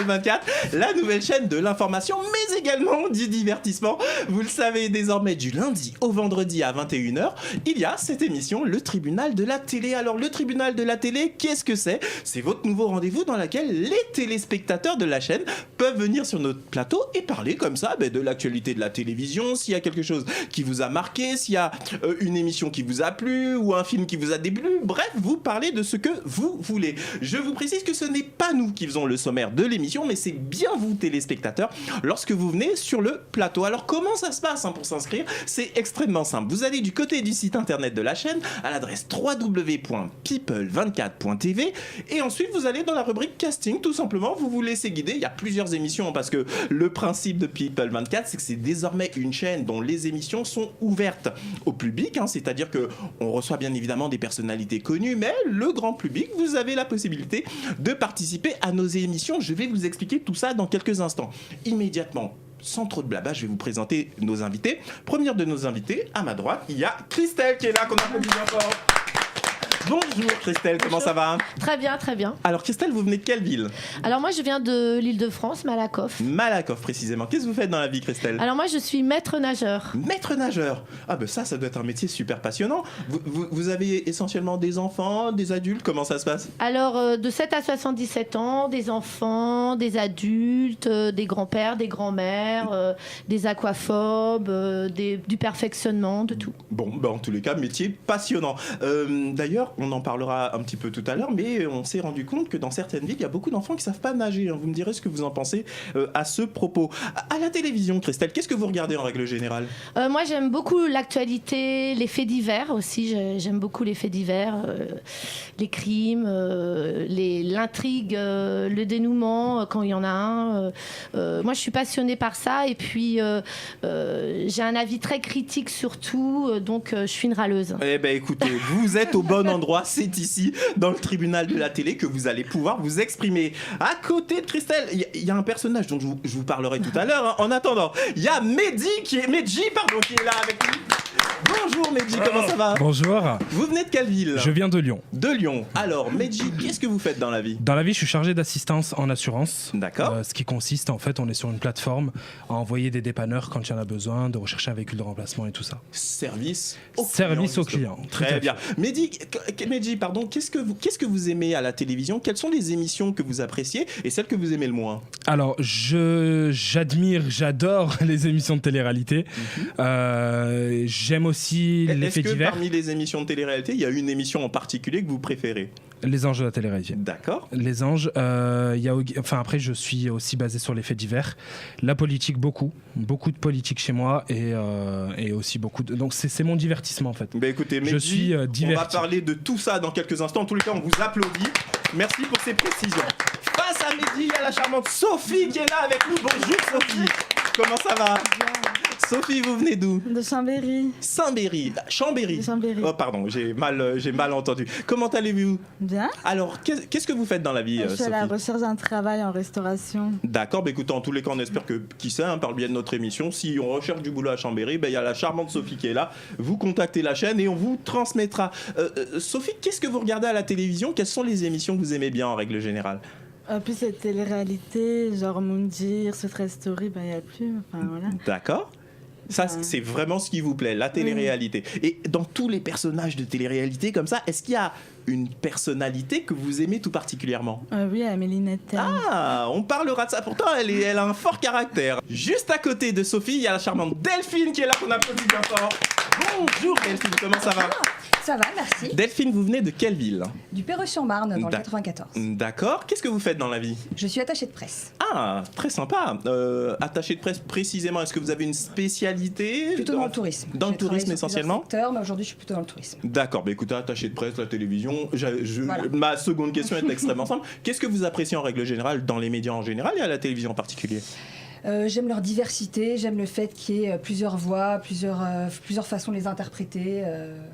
24, la nouvelle chaîne de l'information, mais également du divertissement. Vous le savez désormais, du lundi au vendredi à 21h, il y a cette émission, le tribunal de la télé. Alors, le tribunal de la télé, qu'est-ce que c'est ? C'est votre nouveau rendez-vous dans lequel les téléspectateurs de la chaîne peuvent venir sur notre plateau et parler comme ça de l'actualité de la télévision, s'il y a quelque chose qui vous a marqué, s'il y a une émission qui vous a plu ou un film qui vous a déplu. Bref, vous parlez de ce que vous voulez. Je vous précise que ce n'est pas nous qui faisons le sommaire de l'émission, mais c'est bien vous, téléspectateurs, lorsque vous venez sur le plateau. Alors, comment ça se passe pour s'inscrire ? C'est extrêmement simple. Vous allez du côté du site internet de la chaîne à l'adresse www.people24.tv et ensuite vous allez dans la rubrique casting, tout simplement. Vous vous laissez guider. Il y a plusieurs émissions parce que le principe de People 24, c'est que c'est désormais une chaîne dont les émissions sont ouvertes au public, c'est-à-dire que on reçoit bien évidemment des personnalités connues, mais le grand public, vous avez la possibilité de participer à nos émissions. Je vais vous expliquer tout ça dans quelques instants. Immédiatement, sans trop de blabla, je vais vous présenter nos invités. Première de nos invités, à ma droite, il y a Christelle qui est là, qu'on applaudit bien fort. Bonjour Christelle, comment ça va ? Très bien, très bien. Alors Christelle, vous venez de quelle ville ? Alors moi je viens de l'Île-de-France, Malakoff. Malakoff précisément. Qu'est-ce que vous faites dans la vie Christelle ? Alors moi je suis maître nageur. Maître nageur ? Ah ben ça doit être un métier super passionnant. Vous avez essentiellement des enfants, des adultes, comment ça se passe ? Alors de 7 à 77 ans, des enfants, des adultes, des grands-pères, des grands-mères, des aquaphobes, du perfectionnement, de tout. Bon, en tous les cas, métier passionnant. D'ailleurs, on en parlera un petit peu tout à l'heure, mais on s'est rendu compte que dans certaines villes, il y a beaucoup d'enfants qui ne savent pas nager. Vous me direz ce que vous en pensez à ce propos. À la télévision, Christelle, qu'est-ce que vous regardez en règle générale ? Moi, j'aime beaucoup l'actualité, les faits divers aussi. J'aime beaucoup les faits divers, les crimes, l'intrigue, le dénouement, quand il y en a un. Moi, je suis passionnée par ça. Et puis, j'ai un avis très critique sur tout. Donc, je suis une râleuse. Eh bien, écoutez, vous êtes au bon endroit. C'est ici, dans le tribunal de la télé, que vous allez pouvoir vous exprimer. À côté de Christelle, il y a un personnage dont je vous parlerai tout à l'heure. En attendant, il y a Mehdi qui est là avec nous. Bonjour Mehdi, comment ça va ? Bonjour. Vous venez de quelle ville ? Je viens de Lyon. De Lyon. Alors Mehdi, qu'est-ce que vous faites dans la vie ? Dans la vie, je suis chargé d'assistance en assurance. D'accord. Ce qui consiste, en fait, on est sur une plateforme à envoyer des dépanneurs quand il y en a besoin, de rechercher un véhicule de remplacement et tout ça. Service aux clients. Très bien. Mehdi, pardon, qu'est-ce que vous aimez à la télévision ? Quelles sont les émissions que vous appréciez et celles que vous aimez le moins ? Alors, j'adore les émissions de télé-réalité. J'aime aussi les faits divers. Parmi les émissions de télé-réalité, il y a une émission en particulier que vous préférez ? Les anges de la télé-réalité. D'accord. Les anges, après je suis aussi basé sur les faits divers. La politique, beaucoup de politique chez moi et aussi beaucoup de... Donc c'est mon divertissement en fait. Écoutez, Mehdi, je suis diverti. On va parler de tout ça dans quelques instants. En tous les cas, on vous applaudit. Merci pour ces précisions. Face à Mehdi, il y a la charmante Sophie qui est là avec nous. Bonjour Sophie. Comment ça va ? Sophie, vous venez d'où ? De Chambéry. Chambéry. Oh pardon, j'ai mal entendu. Comment allez-vous ? Bien. Alors, qu'est-ce que vous faites dans la vie, Je suis Sophie ? à la recherche d'un travail en restauration. D'accord, écoutez, en tous les cas, on espère que, qui sait, par le biais de notre émission, si on recherche du boulot à Chambéry, il y a la charmante Sophie qui est là. Vous contactez la chaîne et on vous transmettra. Sophie, qu'est-ce que vous regardez à la télévision ? Quelles sont les émissions que vous aimez bien en règle générale ? Plus cette télé-réalité, genre Moundir, Success Story, il n'y a plus. Enfin, voilà. D'accord. Ça, c'est vraiment ce qui vous plaît, la télé-réalité. Et dans tous les personnages de télé-réalité comme ça, est-ce qu'il y a une personnalité que vous aimez tout particulièrement ? Oui, Amélie Nothomb. Ah, on parlera de ça. Pourtant, elle a un fort caractère. Juste à côté de Sophie, il y a la charmante Delphine qui est là, qu'on applaudit bien fort. Bonjour Delphine, comment ça va ? Ça va, merci. Delphine, vous venez de quelle ville ? Du Perreux-sur-Marne, dans le 94. D'accord. Qu'est-ce que vous faites dans la vie ? Je suis attachée de presse. Ah, très sympa. Attachée de presse précisément, est-ce que vous avez une spécialité ? Plutôt dans le tourisme. Dans le tourisme essentiellement ? Mais aujourd'hui, je suis plutôt dans le tourisme. D'accord. Écoutez, attachée de presse, la télévision. Voilà. Ma seconde question est extrêmement simple. Qu'est-ce que vous appréciez en règle générale dans les médias en général et à la télévision en particulier ? J'aime leur diversité, j'aime le fait qu'il y ait plusieurs voix, plusieurs façons de les interpréter.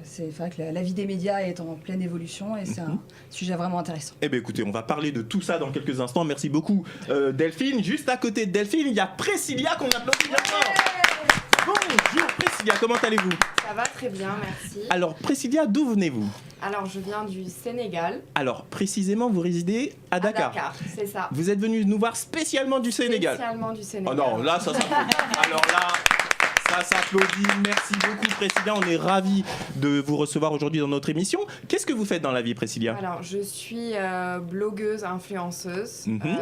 C'est vrai que la vie des médias est en pleine évolution et c'est un sujet vraiment intéressant. Eh bien écoutez, on va parler de tout ça dans quelques instants. Merci beaucoup Delphine. Juste à côté de Delphine, il y a Priscilla qu'on applaudit bien fort. Bonjour Priscilla, comment allez-vous ? Ça va très bien, merci. Alors Priscilla, d'où venez-vous ? Alors, je viens du Sénégal. Alors, précisément, vous résidez à Dakar. À Dakar, c'est ça. Vous êtes venu nous voir spécialement du Sénégal. Spécialement du Sénégal. Oh non, là, ça s'applaudit. Alors là, ça s'applaudit. Merci beaucoup, Priscilla. On est ravis de vous recevoir aujourd'hui dans notre émission. Qu'est-ce que vous faites dans la vie, Priscilla ? Alors, je suis blogueuse, influenceuse Mhm.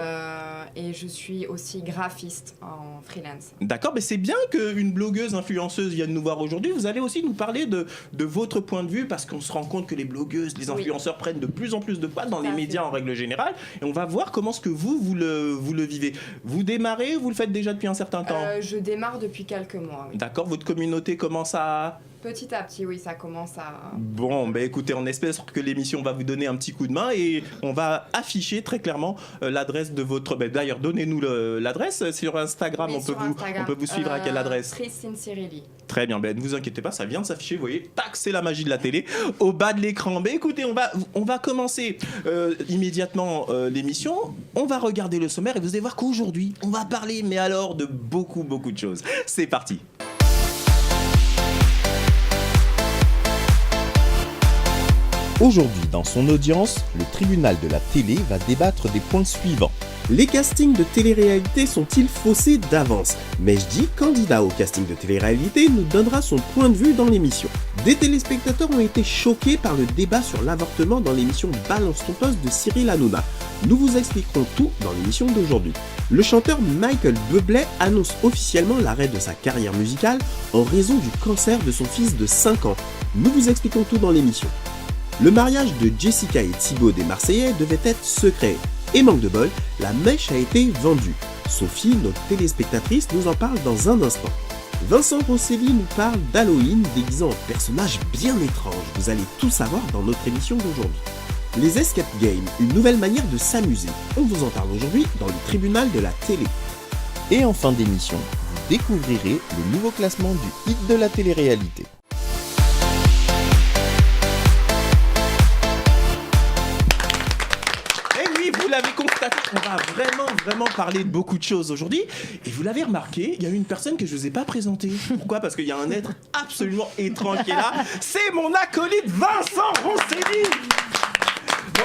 et je suis aussi graphiste en freelance. D'accord, mais c'est bien qu'une blogueuse influenceuse vienne nous voir aujourd'hui. Vous allez aussi nous parler de votre point de vue, parce qu'on se rend compte que les blogueuses, les influenceurs prennent de plus en plus de poids dans les médias en règle générale. Et on va voir comment ce que vous le vivez. Vous démarrez ou vous le faites déjà depuis un certain temps ? Je démarre depuis quelques mois. Oui. D'accord, votre communauté commence à... Petit à petit, oui, ça commence à... Bon, ben écoutez, on espère que l'émission va vous donner un petit coup de main et on va afficher très clairement l'adresse de votre... D'ailleurs, donnez-nous l'adresse sur Instagram. Oui, On peut vous suivre à quelle adresse ? Christine Cirilli. Très bien, ben ne vous inquiétez pas, ça vient de s'afficher, vous voyez, tac, c'est la magie de la télé, au bas de l'écran. Ben écoutez, on va commencer immédiatement l'émission, on va regarder le sommaire et vous allez voir qu'aujourd'hui, on va parler, mais alors, de beaucoup de choses. C'est parti. Aujourd'hui, dans son audience, le tribunal de la télé va débattre des points suivants. Les castings de télé-réalité sont-ils faussés d'avance ? Mejdi, candidat au casting de télé-réalité, nous donnera son point de vue dans l'émission. Des téléspectateurs ont été choqués par le débat sur l'avortement dans l'émission Balance ton poste de Cyril Hanouna. Nous vous expliquerons tout dans l'émission d'aujourd'hui. Le chanteur Michael Bublé annonce officiellement l'arrêt de sa carrière musicale en raison du cancer de son fils de 5 ans. Nous vous expliquons tout dans l'émission. Le mariage de Jessica et Thibaut des Marseillais devait être secret. Et manque de bol, la mèche a été vendue. Sophie, notre téléspectatrice, nous en parle dans un instant. Vincent Rosselli nous parle d'Halloween déguisant en personnage bien étrange. Vous allez tout savoir dans notre émission d'aujourd'hui. Les escape games, une nouvelle manière de s'amuser. On vous en parle aujourd'hui dans le tribunal de la télé. Et en fin d'émission, vous découvrirez le nouveau classement du hit de la télé-réalité. Vous l'avez constaté, on va vraiment parler de beaucoup de choses aujourd'hui. Et vous l'avez remarqué, il y a une personne que je ne vous ai pas présentée. Pourquoi ? Parce qu'il y a un être absolument étrange qui est là. C'est mon acolyte Vincent Rosselli.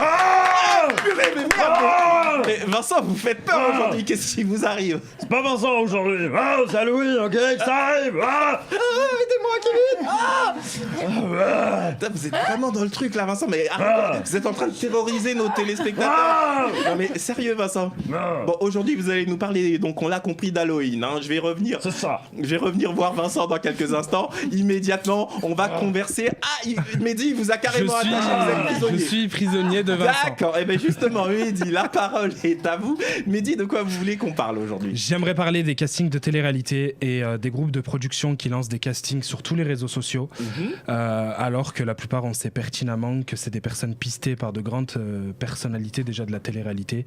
Oh purée, mais merde. Mais Vincent, vous faites peur aujourd'hui, qu'est-ce qui vous arrive ? C'est pas Vincent aujourd'hui. C'est Halloween, ok, ça arrive. Mettez-moi Putain, vous êtes vraiment dans le truc là, Vincent, mais arrêtez, vous êtes en train de terroriser nos téléspectateurs. Non mais sérieux, Vincent. Bon, aujourd'hui vous allez nous parler, donc on l'a compris, d'Halloween. Hein. Je vais revenir. C'est ça. Je vais revenir voir Vincent dans quelques instants. Immédiatement, on va converser. Mehdi, il vous a carrément attaché. Vous êtes prisonnier. Je suis prisonnier de Vincent. D'accord. Et bien justement, Mehdi, la parole est à vous. Mehdi, de quoi vous voulez qu'on parle aujourd'hui ? J'aimerais parler des castings de télé-réalité et des groupes de production qui lancent des castings sur tous les réseaux sociaux, alors que la plupart on sait pertinemment que c'est des personnes pistées par de grandes personnalités déjà de la télé-réalité,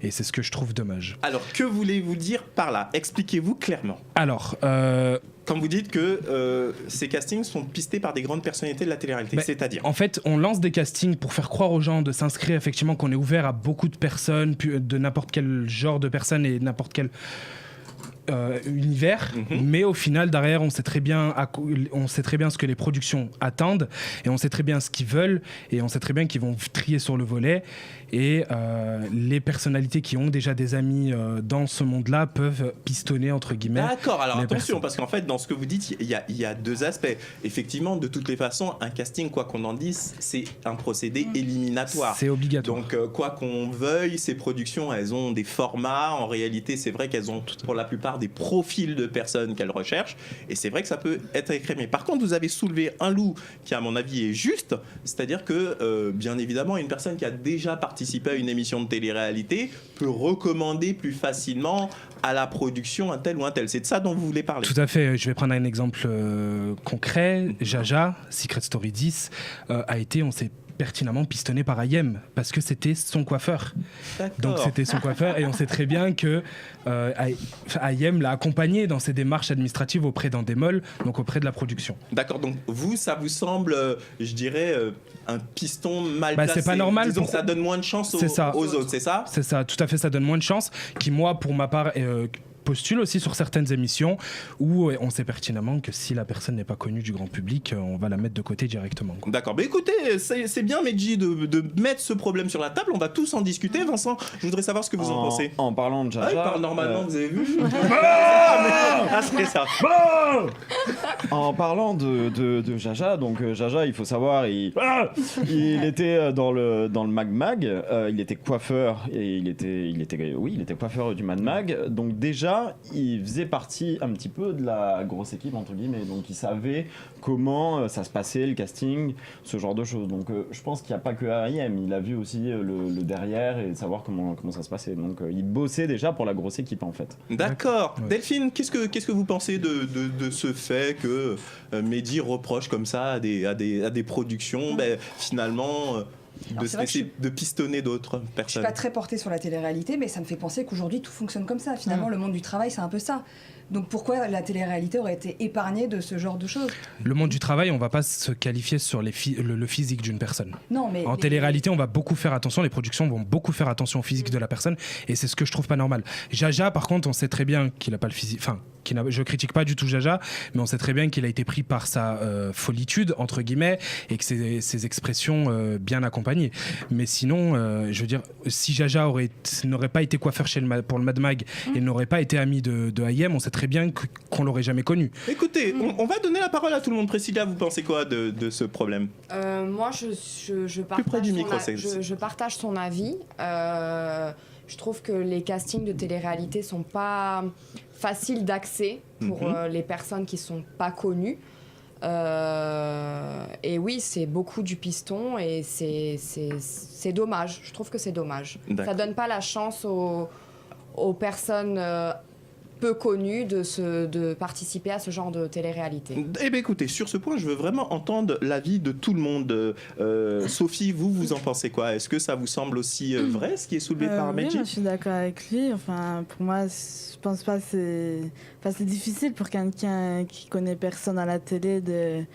et c'est ce que je trouve dommage. Alors, que voulez-vous dire par là ? Expliquez-vous clairement. Alors, quand vous dites que ces castings sont pistés par des grandes personnalités de la télé-réalité, c'est-à-dire ? En fait, on lance des castings pour faire croire aux gens de s'inscrire, effectivement, qu'on est ouvert à beaucoup de personnes, de n'importe quel genre de personnes et n'importe quel univers, mais au final derrière on sait très bien ce que les productions attendent, et on sait très bien ce qu'ils veulent, et on sait très bien qu'ils vont trier sur le volet, et les personnalités qui ont déjà des amis dans ce monde-là peuvent pistonner entre guillemets. D'accord, alors attention, personnes. parce qu'en fait dans ce que vous dites il y a deux aspects. Effectivement, de toutes les façons, un casting, quoi qu'on en dise, c'est un procédé éliminatoire. C'est obligatoire. Donc quoi qu'on veuille, ces productions, elles ont des formats. En réalité, c'est vrai qu'elles ont pour la plupart des profils de personnes qu'elles recherchent, et c'est vrai que ça peut être écrémé. Par contre, vous avez soulevé un loup qui à mon avis est juste, c'est-à-dire que bien évidemment une personne qui a déjà participé à une émission de télé-réalité peut recommander plus facilement à la production un tel ou un tel. C'est de ça dont vous voulez parler. Tout à fait. Je vais prendre un exemple concret. Jaja, Secret Story 10, a été, on sait pertinemment pistonné par Ayem parce que c'était son coiffeur. D'accord. Donc c'était son coiffeur, et on sait très bien que Ayem l'a accompagné dans ses démarches administratives auprès d'Endemol, donc auprès de la production. D'accord, donc vous, ça vous semble, je dirais, un piston mal placé. C'est pas normal. Disons que ça donne moins de chance aux autres, c'est ça ? C'est ça, tout à fait, ça donne moins de chance, qui moi, pour ma part, postule aussi sur certaines émissions où on sait pertinemment que si la personne n'est pas connue du grand public, on va la mettre de côté directement, quoi. D'accord, mais écoutez, c'est bien, Medji, de mettre ce problème sur la table. On va tous en discuter. Vincent, je voudrais savoir ce que vous en pensez. En parlant de Jaja... Il parle normalement, vous avez vu. C'est ça. En parlant de Jaja, donc Jaja, il faut savoir, il était dans le Mad Mag, il était coiffeur et il était coiffeur du Mad Mag. Donc déjà, il faisait partie un petit peu de la grosse équipe entre guillemets. Donc il savait comment ça se passait, le casting, ce genre de choses. Donc je pense qu'il n'y a pas que R.I.M. Il a vu aussi le derrière et savoir comment ça se passait. Donc il bossait déjà pour la grosse équipe en fait. D'accord. Ouais. Delphine, qu'est-ce que vous pensez de ce fait que Mehdi reproche comme ça à des productions, finalement de se laisser de pistonner d'autres Je suis personnes? pas très portée sur la télé-réalité, mais ça me fait penser qu'aujourd'hui tout fonctionne comme ça. Finalement, le monde du travail, c'est un peu ça. Donc pourquoi la télé-réalité aurait été épargnée de ce genre de choses? Le monde du travail, on va pas se qualifier sur le physique d'une personne. Non, mais En télé-réalité, on va beaucoup faire attention, les productions vont beaucoup faire attention au physique de la personne, et c'est ce que je trouve pas normal. Jaja, par contre, on sait très bien qu'il a pas le physique, enfin, je critique pas du tout Jaja, mais on sait très bien qu'il a été pris par sa folitude, entre guillemets, et que ses expressions bien accompagnées. Mais sinon, je veux dire, si Jaja n'aurait pas été coiffeur pour le Mad Mag, et n'aurait pas été ami de I.M., on sait très bien qu'on l'aurait jamais connu. Écoutez, on va donner la parole à tout le monde. Priscilla, vous pensez quoi de ce problème? Moi, je près du micro, je partage son avis. Je trouve que les castings de télé-réalité sont pas faciles d'accès pour les personnes qui sont pas connues. Et oui, c'est beaucoup du piston et c'est dommage. Je trouve que c'est dommage. D'accord. Ça donne pas la chance aux personnes peu connues de participer à ce genre de télé-réalité. Eh bien écoutez, sur ce point, je veux vraiment entendre l'avis de tout le monde. Sophie, vous en pensez quoi? Est-ce que ça vous semble aussi vrai, ce qui est soulevé par Oui, Medji? moi, je suis d'accord avec lui. Enfin, pour moi, je pense pas que c'est difficile pour quelqu'un qui connaît personne à la télé de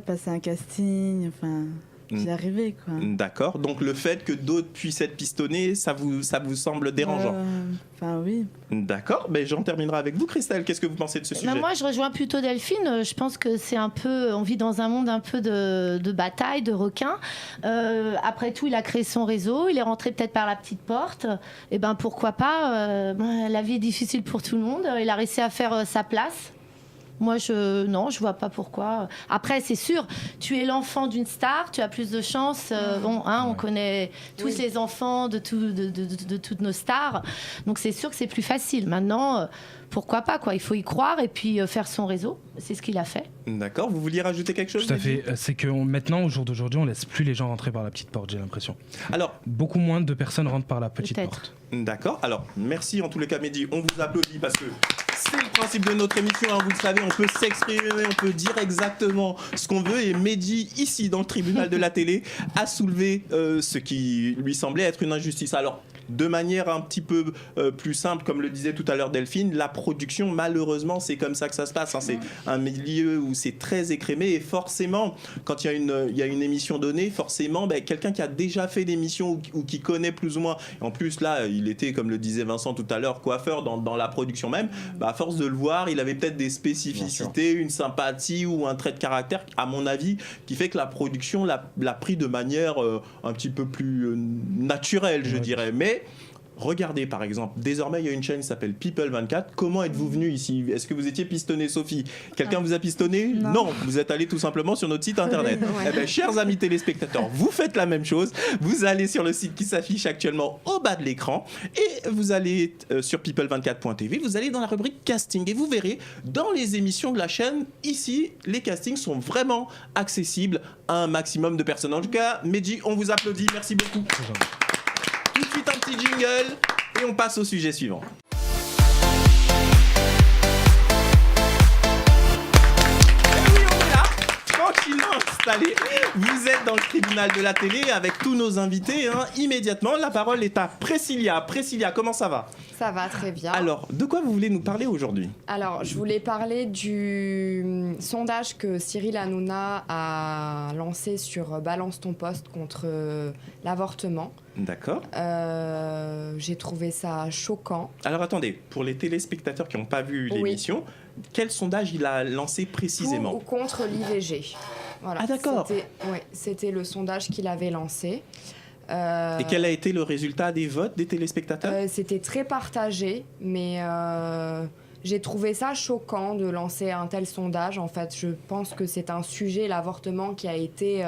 passer un casting. Enfin, j'y arrivais, quoi. D'accord. Donc le fait que d'autres puissent être pistonnés, ça vous semble dérangeant? Enfin, oui. D'accord. Mais j'en terminerai avec vous, Christelle. Qu'est-ce que vous pensez de ce sujet? Moi, je rejoins plutôt Delphine. Je pense que c'est un peu... On vit dans un monde un peu de bataille, de requins. Après tout, il a créé son réseau. Il est rentré peut-être par la petite porte. Et ben pourquoi pas? La vie est difficile pour tout le monde. Il a réussi à faire sa place. Moi, je vois pas pourquoi. Après, c'est sûr, tu es l'enfant d'une star, tu as plus de chance. On connaît tous les enfants de toutes nos stars. Donc, c'est sûr que c'est plus facile. Maintenant, pourquoi pas, quoi. Il faut y croire et puis faire son réseau. C'est ce qu'il a fait. D'accord. Vous vouliez rajouter quelque chose? Tout à fait. C'est que maintenant, au jour d'aujourd'hui, on laisse plus les gens rentrer par la petite porte, j'ai l'impression. Alors, beaucoup moins de personnes rentrent par la petite porte. D'accord. Alors, merci en tous les cas, Mehdi. On vous applaudit parce que c'est le principe de notre émission, hein, vous le savez, on peut s'exprimer, on peut dire exactement ce qu'on veut. Et Mehdi, ici, dans le tribunal de la télé, a soulevé ce qui lui semblait être une injustice. Alors, de manière un petit peu plus simple, comme le disait tout à l'heure Delphine, la production, malheureusement, c'est comme ça que ça se passe. Hein. C'est un milieu où c'est très écrémé et forcément, quand il y a une émission donnée, forcément, quelqu'un qui a déjà fait l'émission ou qui connaît plus ou moins, en plus là, il était, comme le disait Vincent tout à l'heure, coiffeur dans la production même, à force de le voir, il avait peut-être des spécificités, une sympathie ou un trait de caractère, à mon avis, qui fait que la production l'a pris de manière un petit peu plus naturelle, je dirais. Mais regardez par exemple, désormais il y a une chaîne qui s'appelle People 24. Comment êtes-vous venu ici? Est-ce que vous étiez pistonné, Sophie? Quelqu'un vous a pistonné? Non, vous êtes allé tout simplement sur notre site internet. Eh bien, chers amis téléspectateurs, vous faites la même chose. Vous allez sur le site qui s'affiche actuellement au bas de l'écran et vous allez sur people24.tv, vous allez dans la rubrique casting et vous verrez dans les émissions de la chaîne, ici, les castings sont vraiment accessibles à un maximum de personnes. En tout cas, Medji, on vous applaudit. Merci beaucoup. Tout de suite un petit jingle et on passe au sujet suivant. Et oui, on est là, tranquillement, installés. Vous êtes dans le tribunal de la télé avec tous nos invités. Immédiatement, la parole est à Priscilla. Priscilla, comment ça va ? Ça va très bien. Alors, de quoi vous voulez nous parler aujourd'hui ? Alors, je voulais parler du sondage que Cyril Hanouna a lancé sur Balance ton poste contre l'avortement. D'accord. J'ai trouvé ça choquant. Alors attendez, pour les téléspectateurs qui n'ont pas vu l'émission, quel sondage il a lancé précisément ? Pour ou contre l'IVG. Voilà. Ah d'accord. C'était le sondage qu'il avait lancé. Et quel a été le résultat des votes des téléspectateurs ? C'était très partagé, mais j'ai trouvé ça choquant de lancer un tel sondage. En fait, je pense que c'est un sujet, l'avortement, qui a été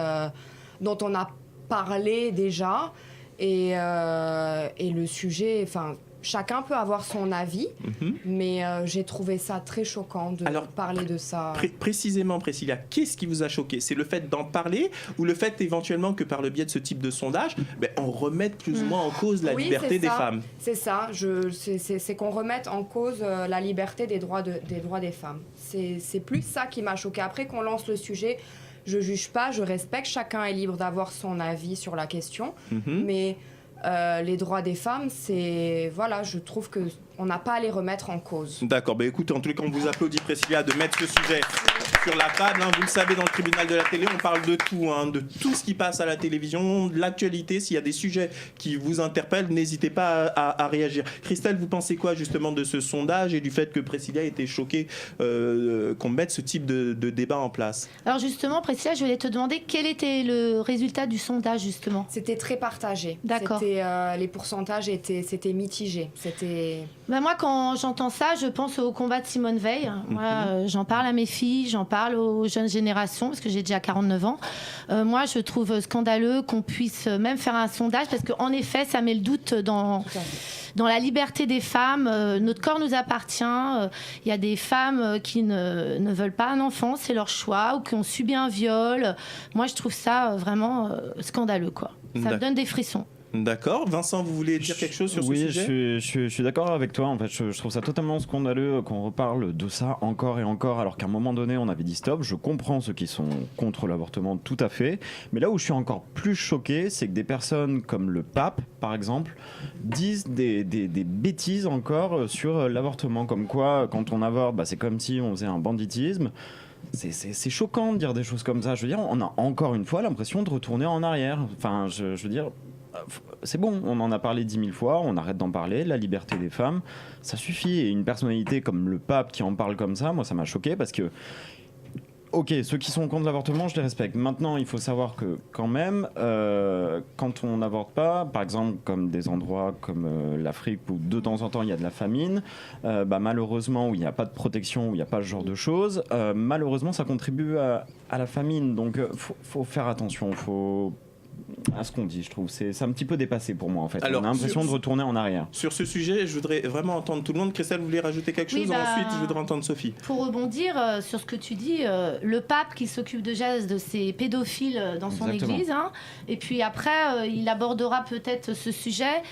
dont on a parlé déjà, et le sujet, enfin. Chacun peut avoir son avis, mais j'ai trouvé ça très choquant de parler de ça. Précisément, Priscilla, qu'est-ce qui vous a choqué ? C'est le fait d'en parler ou le fait éventuellement que par le biais de ce type de sondage, on remette plus ou moins en cause la liberté des femmes ? C'est ça, c'est qu'on remette en cause la liberté des droits des femmes. C'est plus ça qui m'a choqué. Après qu'on lance le sujet, je juge pas, je respecte, chacun est libre d'avoir son avis sur la question, mais... les droits des femmes, je trouve qu'on n'a pas à les remettre en cause. D'accord, écoutez, en tous les cas, on vous applaudit, Priscilla, de mettre ce sujet sur la table. Vous le savez, dans le tribunal de la télé, on parle de tout, de tout ce qui passe à la télévision, de l'actualité. S'il y a des sujets qui vous interpellent, n'hésitez pas à réagir. Christelle, vous pensez quoi justement de ce sondage et du fait que Priscilla était choquée qu'on mette ce type de débat en place ? Alors justement, Priscilla, je voulais te demander quel était le résultat du sondage justement. C'était très partagé. D'accord. Les pourcentages c'était mitigé. Moi, quand j'entends ça, je pense au combat de Simone Veil. Moi, j'en parle à mes filles, j'en parle aux jeunes générations, parce que j'ai déjà 49 ans. Moi, je trouve scandaleux qu'on puisse même faire un sondage, parce qu'en effet, ça met le doute dans la liberté des femmes. Notre corps nous appartient. Il y a des femmes qui ne veulent pas un enfant, c'est leur choix, ou qui ont subi un viol. Moi, je trouve ça vraiment scandaleux, quoi. Ça me donne des frissons. D'accord. Vincent, vous voulez dire quelque chose sur ce sujet ? Oui, je suis d'accord avec toi. En fait, je trouve ça totalement scandaleux qu'on reparle de ça encore et encore, alors qu'à un moment donné, on avait dit stop. Je comprends ceux qui sont contre l'avortement, tout à fait. Mais là où je suis encore plus choqué, c'est que des personnes comme le pape, par exemple, disent des bêtises encore sur l'avortement. Comme quoi, quand on avorte, c'est comme si on faisait un banditisme. C'est choquant de dire des choses comme ça. Je veux dire, on a encore une fois l'impression de retourner en arrière. Enfin, je veux dire... C'est bon, on en a parlé 10 000 fois, on arrête d'en parler, la liberté des femmes, ça suffit. Et une personnalité comme le pape qui en parle comme ça, moi ça m'a choqué parce que, ok, ceux qui sont contre l'avortement, je les respecte. Maintenant, il faut savoir que quand même, quand on n'avorte pas, par exemple comme des endroits comme l'Afrique où de temps en temps il y a de la famine, malheureusement où il n'y a pas de protection, où il n'y a pas ce genre de choses, malheureusement ça contribue à la famine. Donc faut faire attention, faut... à ce qu'on dit, je trouve. C'est un petit peu dépassé pour moi, en fait. Alors, on a l'impression de retourner en arrière. Sur ce sujet, je voudrais vraiment entendre tout le monde. Christelle, vous voulez rajouter quelque chose ? Ensuite, je voudrais entendre Sophie. Pour rebondir sur ce que tu dis, le pape qui s'occupe déjà de ces pédophiles dans son église, et puis après, il abordera peut-être ce sujet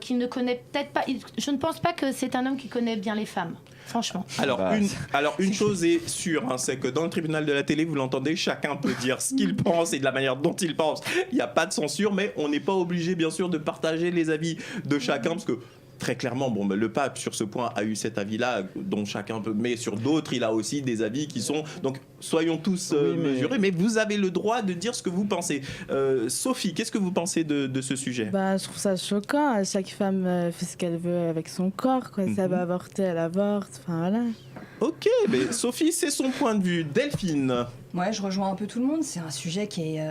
qu'il ne connaît peut-être pas. Je ne pense pas que c'est un homme qui connaît bien les femmes. Franchement. Alors, une chose est sûre, c'est que dans le tribunal de la télé, vous l'entendez, chacun peut dire ce qu'il pense et de la manière dont il pense. Il n'y a pas de censure, mais on n'est pas obligé, bien sûr, de partager les avis de chacun, parce que très clairement, le pape, sur ce point, a eu cet avis-là, dont chacun peut... Mais sur d'autres, il a aussi des avis qui sont... Donc, soyons tous mesurés, mais vous avez le droit de dire ce que vous pensez. Sophie, qu'est-ce que vous pensez de ce sujet ? Je trouve ça choquant. Chaque femme fait ce qu'elle veut avec son corps. Si elle veut avorter, elle avorte. Enfin, voilà. Ok, mais Sophie, c'est son point de vue. Delphine ? Ouais, je rejoins un peu tout le monde. C'est un sujet qui est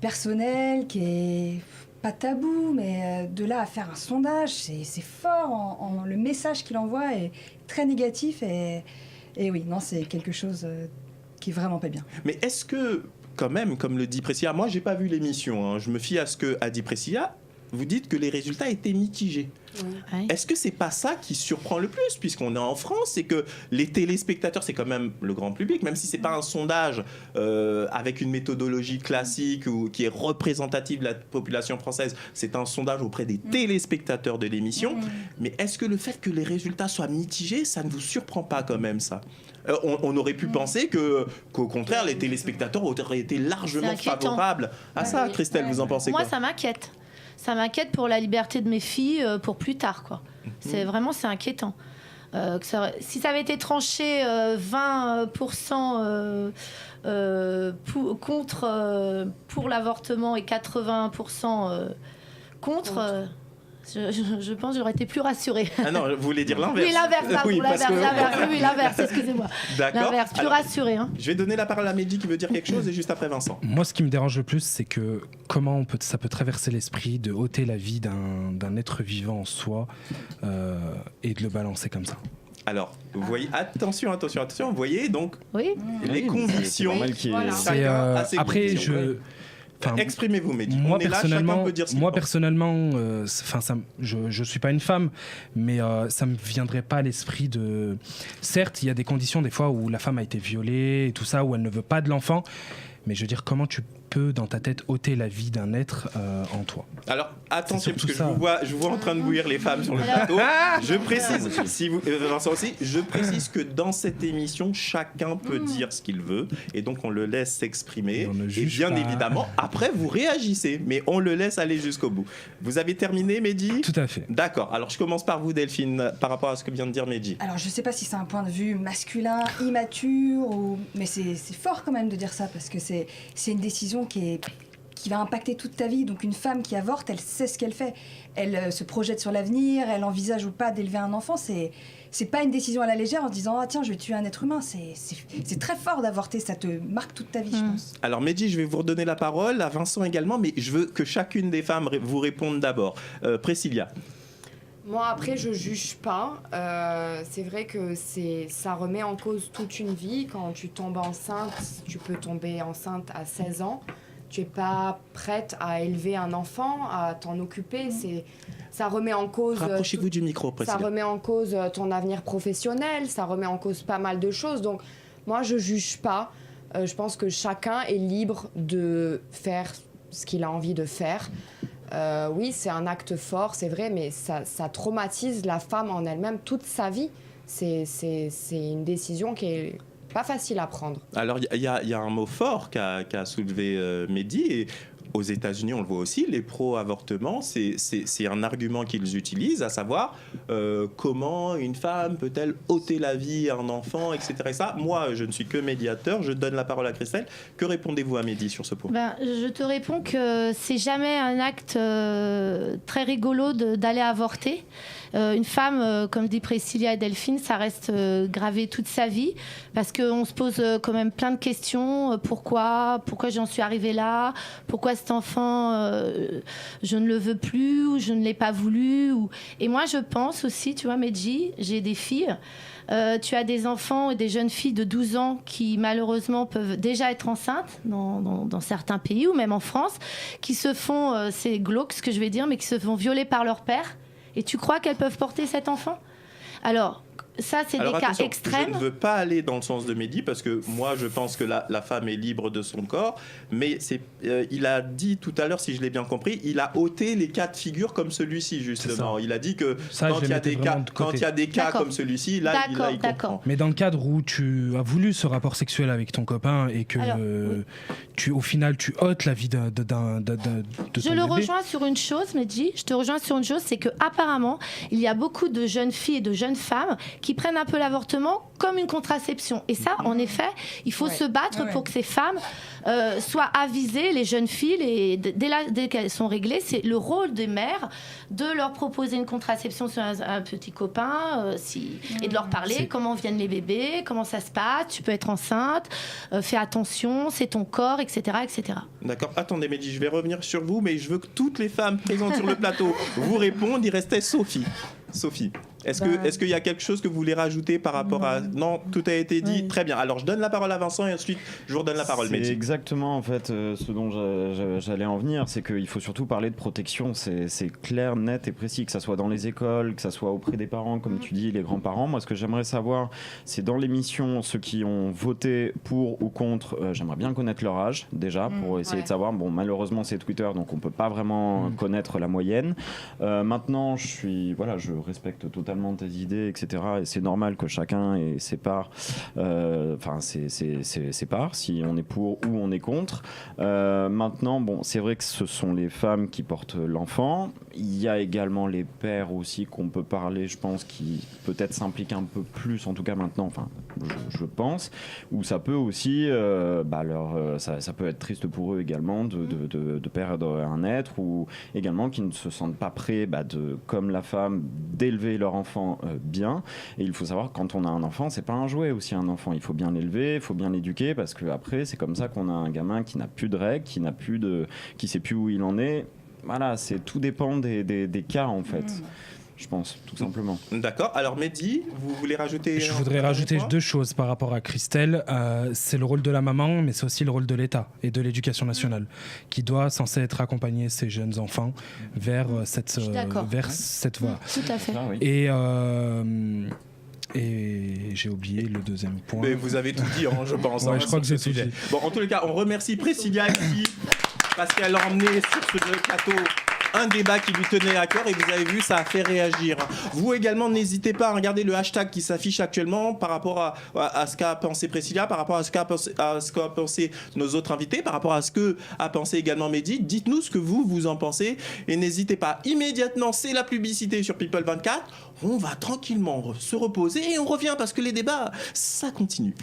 personnel, qui est... pas tabou, mais de là à faire un sondage, c'est fort. Le message qu'il envoie est très négatif et oui, non, c'est quelque chose qui est vraiment pas bien. Mais est-ce que, quand même, comme le dit Priscilla, moi j'ai pas vu l'émission, je me fie à ce que a dit Priscilla, vous dites que les résultats étaient mitigés. Ouais. Est-ce que c'est pas ça qui surprend le plus, puisqu'on est en France, c'est que les téléspectateurs, c'est quand même le grand public, même si c'est pas un sondage avec une méthodologie classique ou qui est représentative de la population française, c'est un sondage auprès des téléspectateurs de l'émission. Mais est-ce que le fait que les résultats soient mitigés, ça ne vous surprend pas quand même, ça? On aurait pu penser qu'au contraire, les téléspectateurs auraient été largement favorables à ça. Christelle, vous en pensez quoi? Moi, ça m'inquiète. Ça m'inquiète pour la liberté de mes filles pour plus tard, quoi. C'est inquiétant. Si ça avait été tranché 20% contre pour l'avortement et 80% contre. Je pense que j'aurais été plus rassurée. Ah non, vous voulez dire l'inverse? Oui, l'inverse, pardon, Oui, l'inverse, excusez-moi. D'accord. L'inverse, plus rassurée. Hein. Je vais donner la parole à Mehdi qui veut dire quelque chose et juste après Vincent. Moi, ce qui me dérange le plus, c'est que comment ça peut traverser l'esprit de ôter la vie d'un être vivant en soi et de le balancer comme ça. Alors, vous voyez, attention, vous voyez donc les convictions. Après, exprimez-vous, Mehdi. Moi, on est là, chacun peut dire ce qu'il pense. personnellement, je suis pas une femme, mais ça me viendrait pas à l'esprit de. Certes, il y a des conditions des fois où la femme a été violée et tout ça, où elle ne veut pas de l'enfant, mais je veux dire, comment tu peux dans ta tête ôter la vie d'un être en toi? Alors attention, parce que je vous vois en train de bouillir les femmes sur le plateau. Je précise, si vous, Vincent aussi, je précise que dans cette émission, chacun peut dire ce qu'il veut, et donc on le laisse s'exprimer. Et bien évidemment, après vous réagissez, mais on le laisse aller jusqu'au bout. Vous avez terminé, Mehdi? Tout à fait. D'accord. Alors je commence par vous, Delphine, par rapport à ce que vient de dire Mehdi. Alors je sais pas si c'est un point de vue masculin, immature, mais c'est fort quand même de dire ça, parce que c'est une décision qui va impacter toute ta vie. Donc une femme qui avorte, elle sait ce qu'elle fait. Elle se projette sur l'avenir, elle envisage ou pas d'élever un enfant. C'est pas une décision à la légère en se disant « Ah tiens, je vais tuer un être humain ». C'est très fort d'avorter, ça te marque toute ta vie, je pense. Alors Mehdi, je vais vous redonner la parole, à Vincent également, mais je veux que chacune des femmes vous réponde d'abord. Priscilla. Moi, après, je juge pas. C'est vrai que ça remet en cause toute une vie. Quand tu tombes enceinte, tu peux tomber enceinte à 16 ans. Tu n'es pas prête à élever un enfant, à t'en occuper. Ça remet en cause... Rapprochez-vous du micro, Priscilla. Ça remet en cause ton avenir professionnel. Ça remet en cause pas mal de choses. Donc, moi, je juge pas. Je pense que chacun est libre de faire ce qu'il a envie de faire. Oui, c'est un acte fort, c'est vrai, mais ça traumatise la femme en elle-même toute sa vie. C'est une décision qui est pas facile à prendre. Alors, il y a un mot fort qu'a soulevé Mehdi, et aux États-Unis, on le voit aussi, les pro-avortement, c'est un argument qu'ils utilisent, à savoir comment une femme peut-elle ôter la vie à un enfant, etc. Et ça, moi, je ne suis que médiateur, je donne la parole à Christelle. Que répondez-vous à Mehdi sur ce point? Je te réponds que c'est jamais un acte très rigolo d'aller avorter. Une femme, comme dit Priscilla et Delphine, ça reste gravé toute sa vie, parce qu'on se pose quand même plein de questions. Pourquoi j'en suis arrivée là? Pourquoi cet enfant, je ne le veux plus, ou je ne l'ai pas voulu? Et moi, je pense aussi, tu vois, Mehdi, j'ai des filles. Tu as des enfants et des jeunes filles de 12 ans qui, malheureusement, peuvent déjà être enceintes dans certains pays, ou même en France, qui se font, c'est glauque ce que je vais dire, mais qui se font violer par leur père. Et tu crois qu'elles peuvent porter cet enfant? Alors, ça, c'est des cas extrêmes. Je ne veux pas aller dans le sens de Mehdi, parce que moi, je pense que la femme est libre de son corps, mais il a dit tout à l'heure, si je l'ai bien compris, il a ôté les cas de figure comme celui-ci, justement. Il a dit que quand il y a des cas comme celui-ci, là, il comprend. Mais dans le cadre où tu as voulu ce rapport sexuel avec ton copain et que au final, tu ôtes la vie de ton bébé. Je le rejoins sur une chose, Mehdi. Je te rejoins sur une chose, c'est qu'apparemment, il y a beaucoup de jeunes filles et de jeunes femmes qui prennent un peu l'avortement comme une contraception. Et ça, en effet, il faut se battre pour que ces femmes soient avisées, les jeunes filles, et dès qu'elles sont réglées, c'est le rôle des mères de leur proposer une contraception sur un petit copain, et de leur parler comment viennent les bébés, comment ça se passe, tu peux être enceinte, fais attention, c'est ton corps, etc. etc. D'accord. Attendez, Mehdi, je vais revenir sur vous, mais je veux que toutes les femmes présentes sur le plateau vous répondent. Il restait Sophie. Sophie. Est-ce qu'il y a quelque chose que vous voulez rajouter par rapport à... Non, tout a été dit. Oui. Très bien. Alors, je donne la parole à Vincent et ensuite, je vous redonne la parole, C'est Mehdi. exactement en fait ce dont j'allais en venir, c'est qu'il faut surtout parler de protection, c'est clair, net et précis, que ça soit dans les écoles, que ça soit auprès des parents, comme tu dis, les grands-parents. Moi, ce que j'aimerais savoir, c'est dans l'émission, ceux qui ont voté pour ou contre, j'aimerais bien connaître leur âge, déjà, pour essayer de savoir. Bon, malheureusement, c'est Twitter, donc on peut pas vraiment connaître la moyenne. Maintenant, je respecte totalement tes idées, etc. Et c'est normal que chacun ait ses parts, ses parts, si on est pour ou on est contre. Maintenant, bon, c'est vrai que ce sont les femmes qui portent l'enfant. Il y a également les pères aussi qu'on peut parler, je pense, qui peut-être s'impliquent un peu plus, en tout cas maintenant, enfin, je pense, où ça peut aussi, ça peut être triste pour eux également de perdre un être, ou également qui ne se sentent pas prêts, comme la femme, d'élever leur enfant bien. Et il faut savoir, quand on a un enfant, c'est pas un jouet aussi, un enfant. Il faut bien l'élever, il faut bien l'éduquer, parce que après, c'est comme ça qu'on a un gamin qui n'a plus de règles, qui sait plus où il en est. Voilà, tout dépend des cas en fait. Je pense, tout simplement. D'accord. Alors, Mehdi, vous voulez rajouter... Je voudrais rajouter point 2 choses par rapport à Christelle. C'est le rôle de la maman, mais c'est aussi le rôle de l'État et de l'éducation nationale, qui doit censé être accompagner ces jeunes enfants vers cette voie. Tout à fait. Ah, oui. Et j'ai oublié le deuxième point. Mais vous avez tout dit, je pense. Ouais, je crois que j'ai tout dit. Bon, en tous les cas, on remercie Priscilla ici, parce qu'elle a emmené sur ce plateau un débat qui lui tenait à cœur, et vous avez vu, ça a fait réagir. Vous également, n'hésitez pas à regarder le hashtag qui s'affiche actuellement par rapport à ce qu'a pensé Priscilla, par rapport à ce qu'a pensé nos autres invités, par rapport à ce qu'a pensé également Mehdi. Dites-nous ce que vous en pensez, et n'hésitez pas. Immédiatement, c'est la publicité sur People 24. On va tranquillement se reposer et on revient parce que les débats, ça continue.